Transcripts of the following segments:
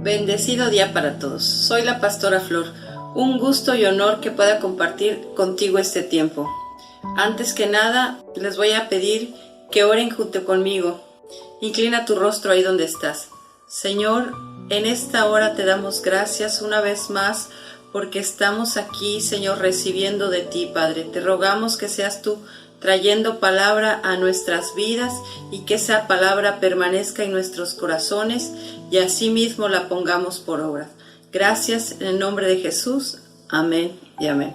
Bendecido día para todos. Soy la pastora Flor. Un gusto y honor que pueda compartir contigo este tiempo. Antes que nada, les voy a pedir que oren junto conmigo. Inclina tu rostro ahí donde estás. Señor, en esta hora te damos gracias una vez más porque estamos aquí, Señor, recibiendo de ti, Padre. Te rogamos que seas tú trayendo palabra a nuestras vidas y que esa palabra permanezca en nuestros corazones y asimismo la pongamos por obra. Gracias en el nombre de Jesús. Amén y amén.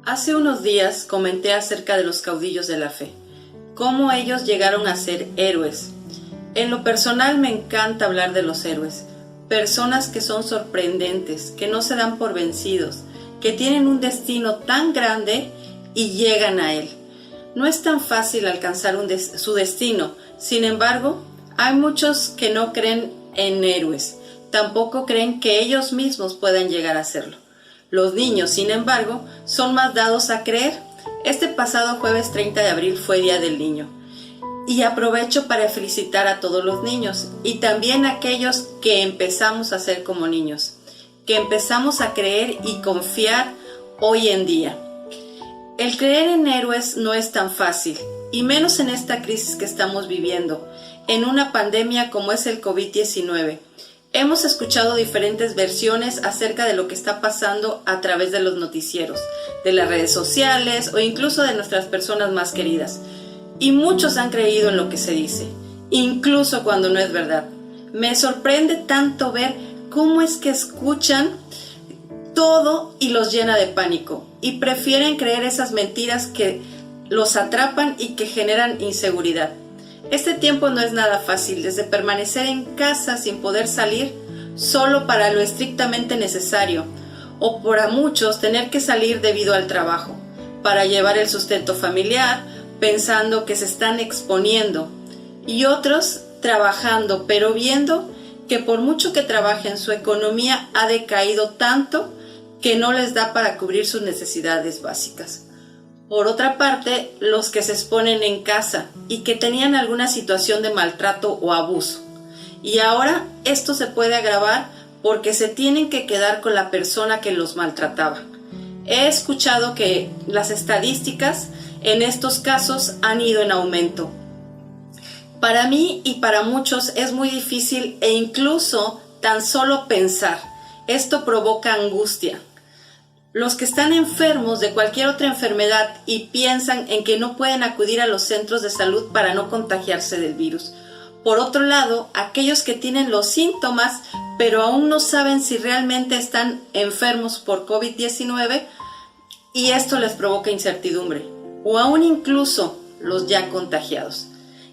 Hace unos días comenté acerca de los caudillos de la fe, cómo ellos llegaron a ser héroes. En lo personal me encanta hablar de los héroes, personas que son sorprendentes, que no se dan por vencidos, que tienen un destino tan grande y llegan a él. No es tan fácil alcanzar su destino, sin embargo, hay muchos que no creen en héroes, tampoco creen que ellos mismos puedan llegar a hacerlo. Los niños, sin embargo, son más dados a creer. Este pasado jueves 30 de abril fue Día del Niño. Y aprovecho para felicitar a todos los niños y también a aquellos que empezamos a ser como niños, que empezamos a creer y confiar hoy en día. El creer en héroes no es tan fácil, y menos en esta crisis que estamos viviendo, en una pandemia como es el COVID-19. Hemos escuchado diferentes versiones acerca de lo que está pasando a través de los noticieros, de las redes sociales o incluso de nuestras personas más queridas. Y muchos han creído en lo que se dice, incluso cuando no es verdad. Me sorprende tanto ver cómo es que escuchan todo y los llena de pánico y prefieren creer esas mentiras que los atrapan y que generan inseguridad. Este tiempo no es nada fácil, desde permanecer en casa sin poder salir solo para lo estrictamente necesario, o para muchos tener que salir debido al trabajo, para llevar el sustento familiar, pensando que se están exponiendo, y otros trabajando, pero viendo que por mucho que trabajen, su economía ha decaído tanto que no les da para cubrir sus necesidades básicas. Por otra parte, los que se exponen en casa y que tenían alguna situación de maltrato o abuso. Y ahora esto se puede agravar porque se tienen que quedar con la persona que los maltrataba. He escuchado que las estadísticas en estos casos han ido en aumento. Para mí y para muchos es muy difícil e incluso tan solo pensar. Esto provoca angustia. Los que están enfermos de cualquier otra enfermedad y piensan en que no pueden acudir a los centros de salud para no contagiarse del virus. Por otro lado, aquellos que tienen los síntomas pero aún no saben si realmente están enfermos por COVID-19 y esto les provoca incertidumbre. O aún incluso los ya contagiados,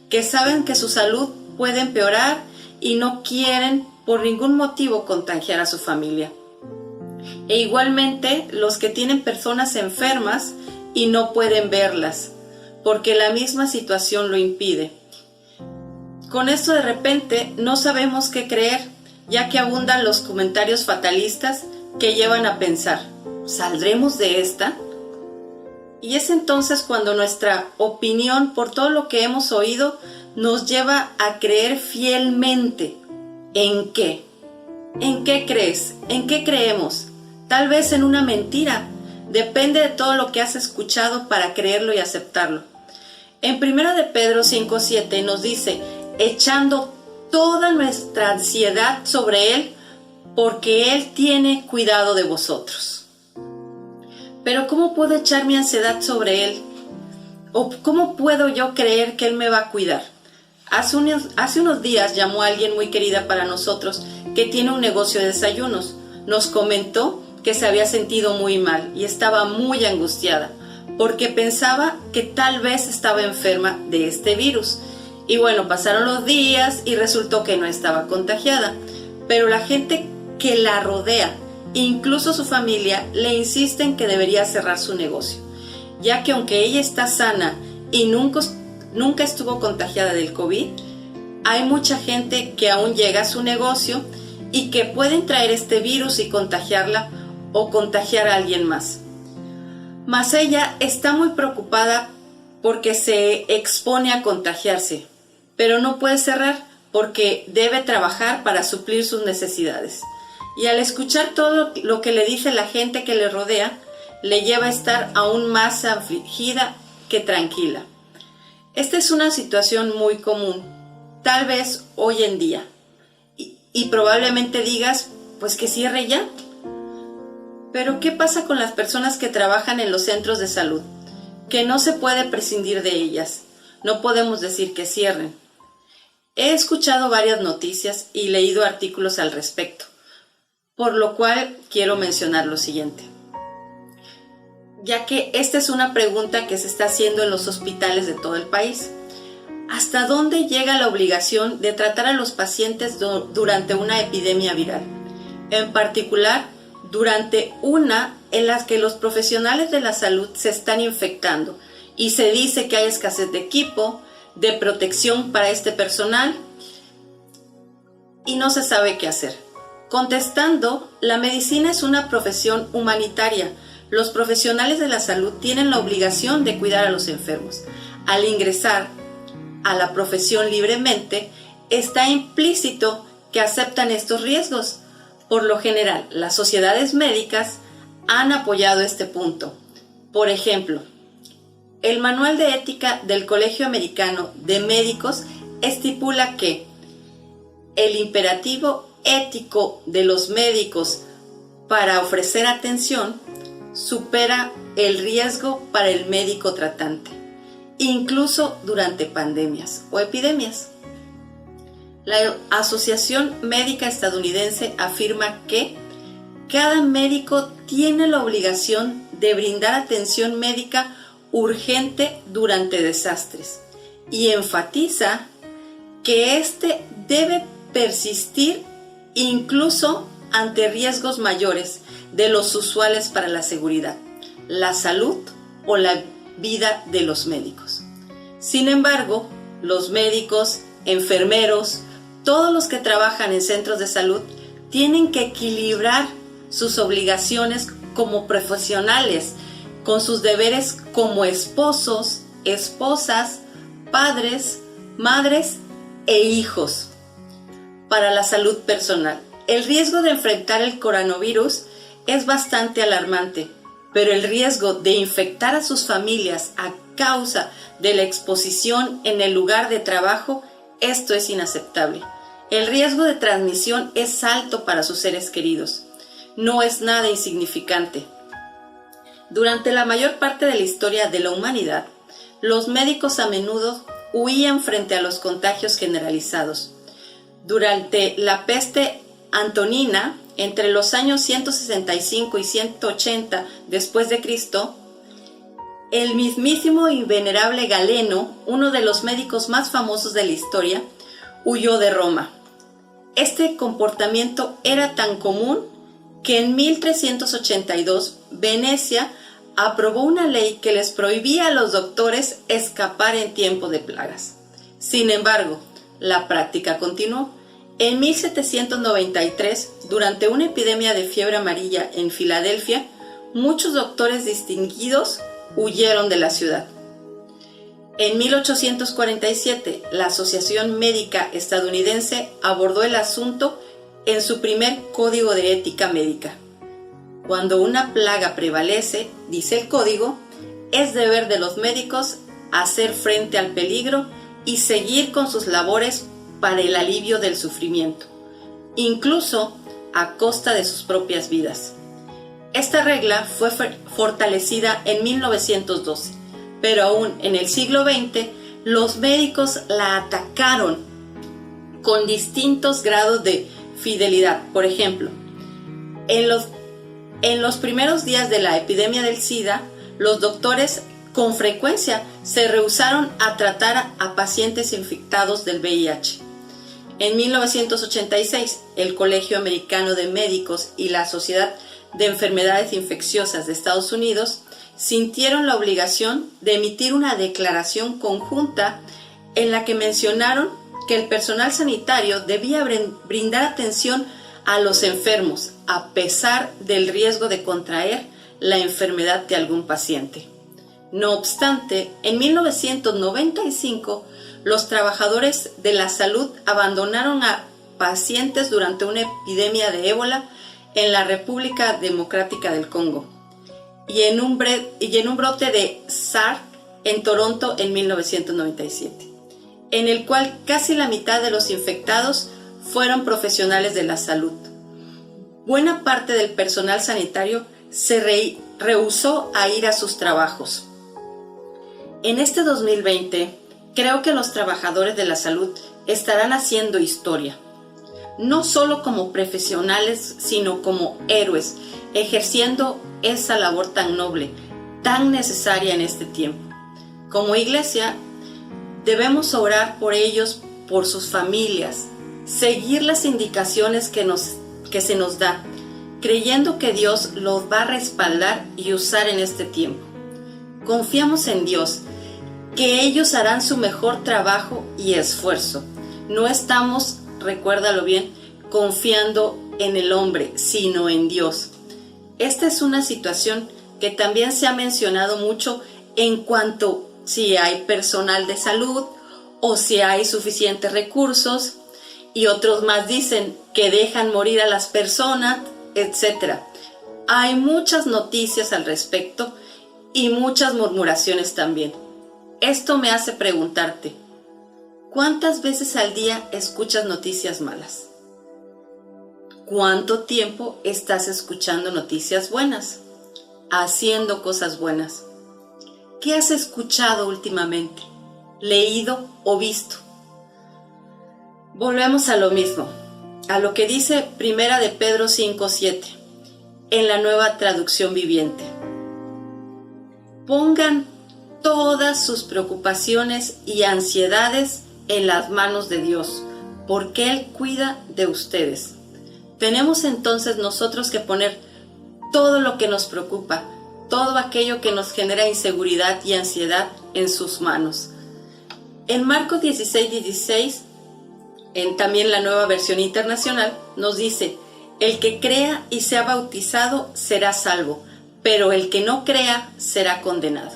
que saben que su salud puede empeorar y no quieren por ningún motivo contagiar a su familia. E igualmente los que tienen personas enfermas y no pueden verlas, porque la misma situación lo impide. Con esto de repente no sabemos qué creer, ya que abundan los comentarios fatalistas que llevan a pensar, ¿saldremos de esta? Y es entonces cuando nuestra opinión por todo lo que hemos oído nos lleva a creer fielmente. ¿En qué? ¿En qué crees? ¿En qué creemos? Tal vez en una mentira. Depende de todo lo que has escuchado para creerlo y aceptarlo. En 1 de Pedro 5:7 nos dice, echando toda nuestra ansiedad sobre Él, porque Él tiene cuidado de vosotros. Pero ¿cómo puedo echar mi ansiedad sobre Él? ¿O cómo puedo yo creer que Él me va a cuidar? Hace unos días llamó a alguien muy querida para nosotros que tiene un negocio de desayunos. Nos comentó que se había sentido muy mal y estaba muy angustiada porque pensaba que tal vez estaba enferma de este virus. Y bueno, pasaron los días y resultó que no estaba contagiada, pero la gente que la rodea, incluso su familia, le insisten que debería cerrar su negocio, ya que aunque ella está sana y nunca estuvo contagiada del COVID, hay mucha gente que aún llega a su negocio y que pueden traer este virus y contagiarla o contagiar a alguien más. Mas ella está muy preocupada porque se expone a contagiarse, pero no puede cerrar porque debe trabajar para suplir sus necesidades. Y al escuchar todo lo que le dice la gente que le rodea, le lleva a estar aún más afligida que tranquila. Esta es una situación muy común, tal vez hoy en día. Y probablemente digas, pues que cierre ya. Pero ¿qué pasa con las personas que trabajan en los centros de salud? Que no se puede prescindir de ellas. No podemos decir que cierren. He escuchado varias noticias y leído artículos al respecto, por lo cual quiero mencionar lo siguiente. Ya que esta es una pregunta que se está haciendo en los hospitales de todo el país. ¿Hasta dónde llega la obligación de tratar a los pacientes durante una epidemia viral? En particular, durante una en la que los profesionales de la salud se están infectando y se dice que hay escasez de equipo, de protección para este personal y no se sabe qué hacer. Contestando, la medicina es una profesión humanitaria. Los profesionales de la salud tienen la obligación de cuidar a los enfermos. Al ingresar a la profesión libremente, está implícito que aceptan estos riesgos. Por lo general, las sociedades médicas han apoyado este punto. Por ejemplo, el Manual de Ética del Colegio Americano de Médicos estipula que el imperativo ético de los médicos para ofrecer atención supera el riesgo para el médico tratante, incluso durante pandemias o epidemias. La Asociación Médica Estadounidense afirma que cada médico tiene la obligación de brindar atención médica urgente durante desastres y enfatiza que éste debe persistir incluso ante riesgos mayores de los usuales para la seguridad, la salud o la vida de los médicos. Sin embargo, los médicos, enfermeros, todos los que trabajan en centros de salud tienen que equilibrar sus obligaciones como profesionales con sus deberes como esposos, esposas, padres, madres e hijos para la salud personal. El riesgo de enfrentar el coronavirus es bastante alarmante, pero el riesgo de infectar a sus familias a causa de la exposición en el lugar de trabajo, esto es inaceptable. El riesgo de transmisión es alto para sus seres queridos. No es nada insignificante. Durante la mayor parte de la historia de la humanidad, los médicos a menudo huían frente a los contagios generalizados. Durante la peste antonina, entre los años 165 y 180 después de Cristo, el mismísimo y venerable Galeno, uno de los médicos más famosos de la historia, huyó de Roma. Este comportamiento era tan común que en 1382 Venecia aprobó una ley que les prohibía a los doctores escapar en tiempo de plagas. Sin embargo, la práctica continuó. En 1793, durante una epidemia de fiebre amarilla en Filadelfia, muchos doctores distinguidos huyeron de la ciudad. En 1847, la Asociación Médica Estadounidense abordó el asunto en su primer Código de Ética Médica. Cuando una plaga prevalece, dice el código, es deber de los médicos hacer frente al peligro y seguir con sus labores para el alivio del sufrimiento, incluso a costa de sus propias vidas. Esta regla fue fortalecida en 1912, pero aún en el siglo XX los médicos la atacaron con distintos grados de fidelidad. Por ejemplo, en los primeros días de la epidemia del SIDA, los doctores con frecuencia se rehusaron a tratar a pacientes infectados del VIH. En 1986, el Colegio Americano de Médicos y la Sociedad de Enfermedades Infecciosas de Estados Unidos sintieron la obligación de emitir una declaración conjunta en la que mencionaron que el personal sanitario debía brindar atención a los enfermos a pesar del riesgo de contraer la enfermedad de algún paciente. No obstante, en 1995, los trabajadores de la salud abandonaron a pacientes durante una epidemia de ébola en la República Democrática del Congo y en un brote de SARS en Toronto en 1997, en el cual casi la mitad de los infectados fueron profesionales de la salud. Buena parte del personal sanitario se rehusó a ir a sus trabajos. En este 2020, creo que los trabajadores de la salud estarán haciendo historia, no solo como profesionales, sino como héroes, ejerciendo esa labor tan noble, tan necesaria en este tiempo. Como iglesia, debemos orar por ellos, por sus familias, seguir las indicaciones que se nos da, creyendo que Dios los va a respaldar y usar en este tiempo. Confiamos en Dios, que ellos harán su mejor trabajo y esfuerzo. No estamos, recuérdalo bien, confiando en el hombre, sino en Dios. Esta es una situación que también se ha mencionado mucho en cuanto si hay personal de salud o si hay suficientes recursos, y otros más dicen que dejan morir a las personas, etc. Hay muchas noticias al respecto y muchas murmuraciones también. Esto me hace preguntarte, ¿cuántas veces al día escuchas noticias malas? ¿Cuánto tiempo estás escuchando noticias buenas? Haciendo cosas buenas. ¿Qué has escuchado últimamente? ¿Leído o visto? Volvemos a lo mismo, a lo que dice Primera de Pedro 5:7, en la Nueva Traducción Viviente. Pongan todas sus preocupaciones y ansiedades en las manos de Dios, porque Él cuida de ustedes. Tenemos entonces nosotros que poner todo lo que nos preocupa, todo aquello que nos genera inseguridad y ansiedad en sus manos. En Marcos 16:16, también la Nueva Versión Internacional, nos dice: el que crea y sea bautizado será salvo, pero el que no crea será condenado.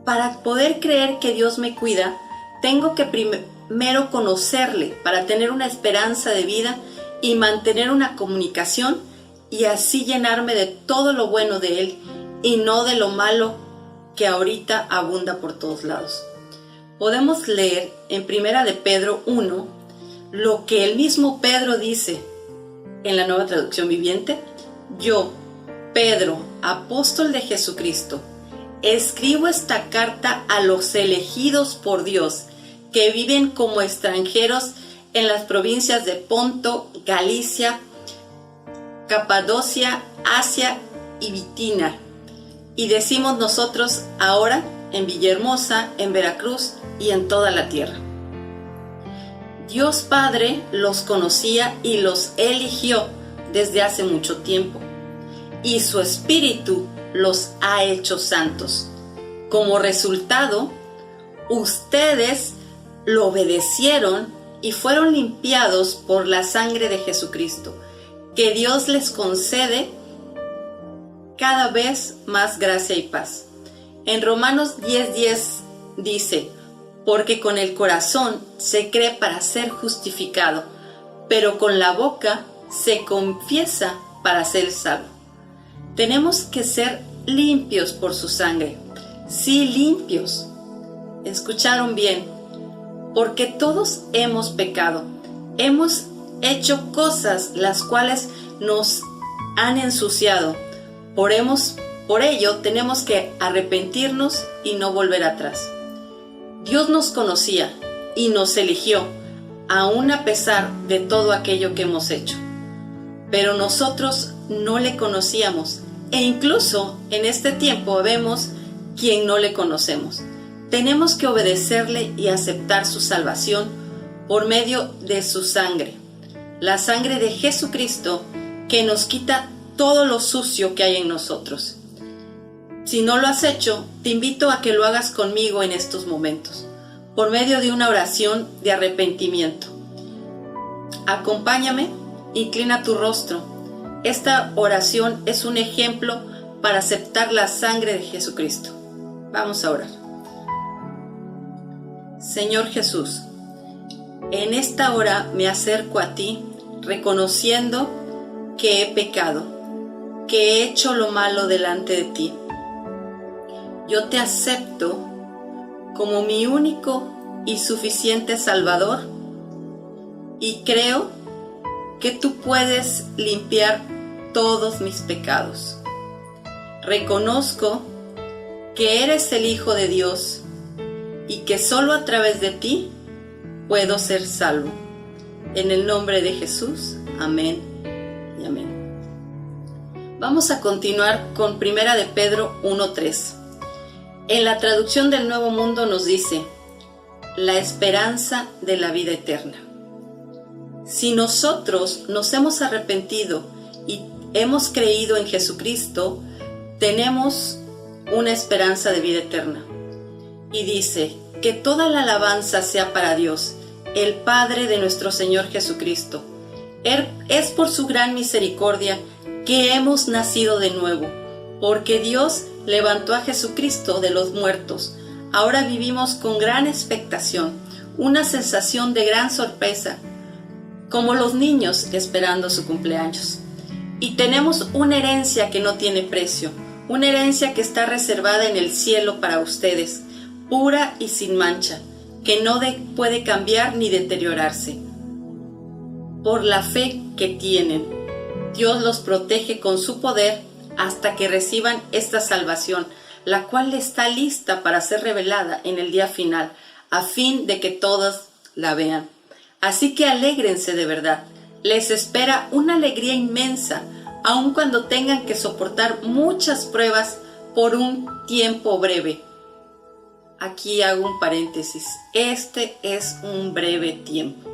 Para poder creer que Dios me cuida, tengo que primero conocerle para tener una esperanza de vida y mantener una comunicación, y así llenarme de todo lo bueno de Él y no de lo malo que ahorita abunda por todos lados. Podemos leer en Primera de Pedro 1 lo que el mismo Pedro dice en la Nueva Traducción Viviente: yo, Pedro, apóstol de Jesucristo, escribo esta carta a los elegidos por Dios, que viven como extranjeros en las provincias de Ponto, Galicia, Capadocia, Asia y Bitinia. Y decimos nosotros ahora en Villahermosa, en Veracruz y en toda la tierra. Dios Padre los conocía y los eligió desde hace mucho tiempo, y su Espíritu los ha hecho santos. Como resultado, ustedes lo obedecieron y fueron limpiados por la sangre de Jesucristo, que Dios les concede cada vez más gracia y paz. En Romanos 10:10 dice: porque con el corazón se cree para ser justificado, pero con la boca se confiesa para ser salvo. Tenemos que ser limpios por su sangre. Sí, limpios. ¿Escucharon bien? Porque todos hemos pecado. Hemos hecho cosas las cuales nos han ensuciado. Por ello tenemos que arrepentirnos y no volver atrás. Dios nos conocía y nos eligió, aun a pesar de todo aquello que hemos hecho. Pero nosotros no le conocíamos, e incluso en este tiempo vemos quien no le conocemos. Tenemos que obedecerle y aceptar su salvación por medio de su sangre, la sangre de Jesucristo, que nos quita todo lo sucio que hay en nosotros. Si no lo has hecho, te invito a que lo hagas conmigo en estos momentos, por medio de una oración de arrepentimiento. Acompáñame, inclina tu rostro. Esta oración es un ejemplo para aceptar la sangre de Jesucristo. Vamos a orar. Señor Jesús, en esta hora me acerco a ti reconociendo que he pecado, que he hecho lo malo delante de ti. Yo te acepto como mi único y suficiente Salvador y creo que tú puedes limpiar todos mis pecados. Reconozco que eres el Hijo de Dios y que solo a través de ti puedo ser salvo. En el nombre de Jesús, amén y amén. Vamos a continuar con 1 de Pedro 1:3. En la traducción del Nuevo Mundo nos dice, la esperanza de la vida eterna. Si nosotros nos hemos arrepentido y hemos creído en Jesucristo, tenemos una esperanza de vida eterna. Y dice, que toda la alabanza sea para Dios, el Padre de nuestro Señor Jesucristo. Es por su gran misericordia que hemos nacido de nuevo, porque Dios levantó a Jesucristo de los muertos. Ahora vivimos con gran expectación, una sensación de gran sorpresa, como los niños esperando su cumpleaños. Y tenemos una herencia que no tiene precio, una herencia que está reservada en el cielo para ustedes, pura y sin mancha, que no puede cambiar ni deteriorarse. Por la fe que tienen, Dios los protege con su poder hasta que reciban esta salvación, la cual está lista para ser revelada en el día final, a fin de que todos la vean. Así que alégrense de verdad. Les espera una alegría inmensa, aun cuando tengan que soportar muchas pruebas por un tiempo breve. Aquí hago un paréntesis. Este es un breve tiempo.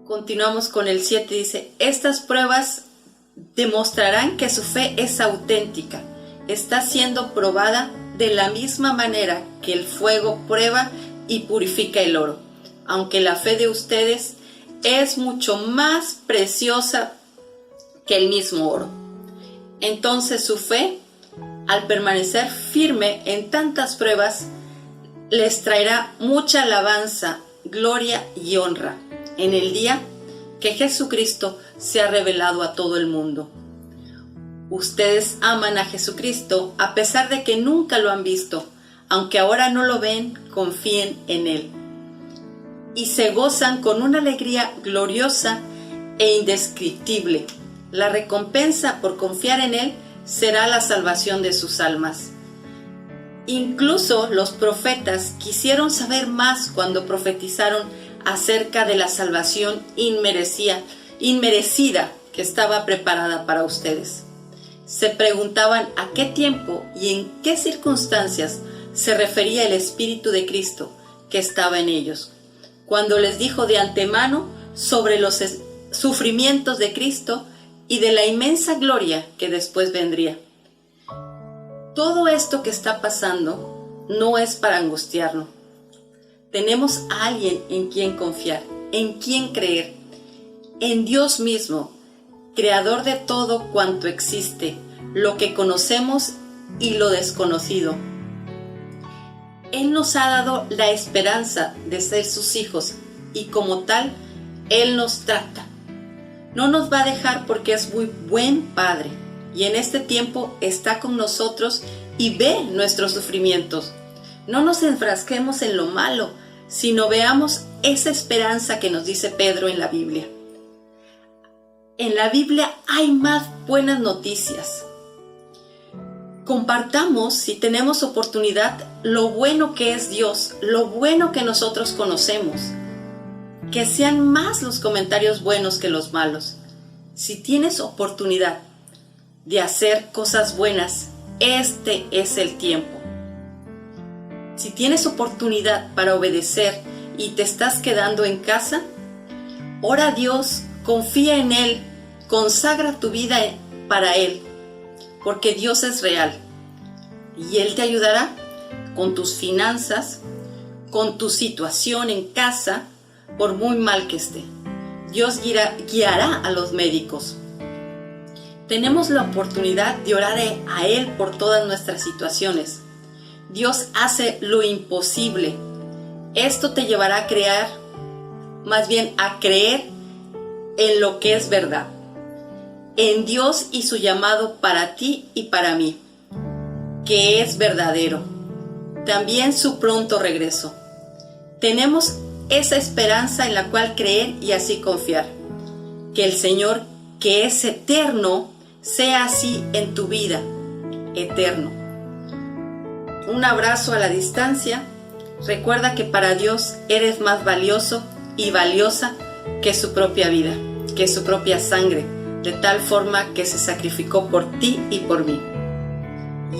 Continuamos con el 7. Dice, estas pruebas demostrarán que su fe es auténtica. Está siendo probada de la misma manera que el fuego prueba y purifica el oro. Aunque la fe de ustedes es mucho más preciosa que el mismo oro. Entonces su fe, al permanecer firme en tantas pruebas, les traerá mucha alabanza, gloria y honra en el día que Jesucristo se ha revelado a todo el mundo. Ustedes aman a Jesucristo a pesar de que nunca lo han visto. Aunque ahora no lo ven, confíen en Él. Y se gozan con una alegría gloriosa e indescriptible. La recompensa por confiar en Él será la salvación de sus almas. Incluso los profetas quisieron saber más cuando profetizaron acerca de la salvación inmerecida que estaba preparada para ustedes. Se preguntaban a qué tiempo y en qué circunstancias se refería el Espíritu de Cristo que estaba en ellos, cuando les dijo de antemano sobre los sufrimientos de Cristo y de la inmensa gloria que después vendría. Todo esto que está pasando no es para angustiarnos. Tenemos a alguien en quien confiar, en quien creer, en Dios mismo, creador de todo cuanto existe, lo que conocemos y lo desconocido. Él nos ha dado la esperanza de ser sus hijos y como tal, Él nos trata. No nos va a dejar porque es muy buen Padre y en este tiempo está con nosotros y ve nuestros sufrimientos. No nos enfrasquemos en lo malo, sino veamos esa esperanza que nos dice Pedro en la Biblia. En la Biblia hay más buenas noticias. Compartamos, si tenemos oportunidad, lo bueno que es Dios, lo bueno que nosotros conocemos. Que sean más los comentarios buenos que los malos. Si tienes oportunidad de hacer cosas buenas, este es el tiempo. Si tienes oportunidad para obedecer y te estás quedando en casa, ora a Dios, confía en Él, consagra tu vida para Él, porque Dios es real y Él te ayudará con tus finanzas, con tu situación en casa, por muy mal que esté. Dios guiará a los médicos. Tenemos la oportunidad de orar a Él por todas nuestras situaciones. Dios hace lo imposible. Esto te llevará a crear, más bien a creer en lo que es verdad, en Dios y su llamado para ti y para mí, que es verdadero. También su pronto regreso. Tenemos esa esperanza en la cual creer y así confiar. Que el Señor, que es eterno, sea así en tu vida, eterno. Un abrazo a la distancia. Recuerda que para Dios eres más valioso y valiosa que su propia vida, que su propia sangre, de tal forma que se sacrificó por ti y por mí.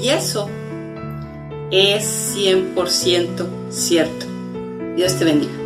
Y eso es 100% cierto. Dios te bendiga.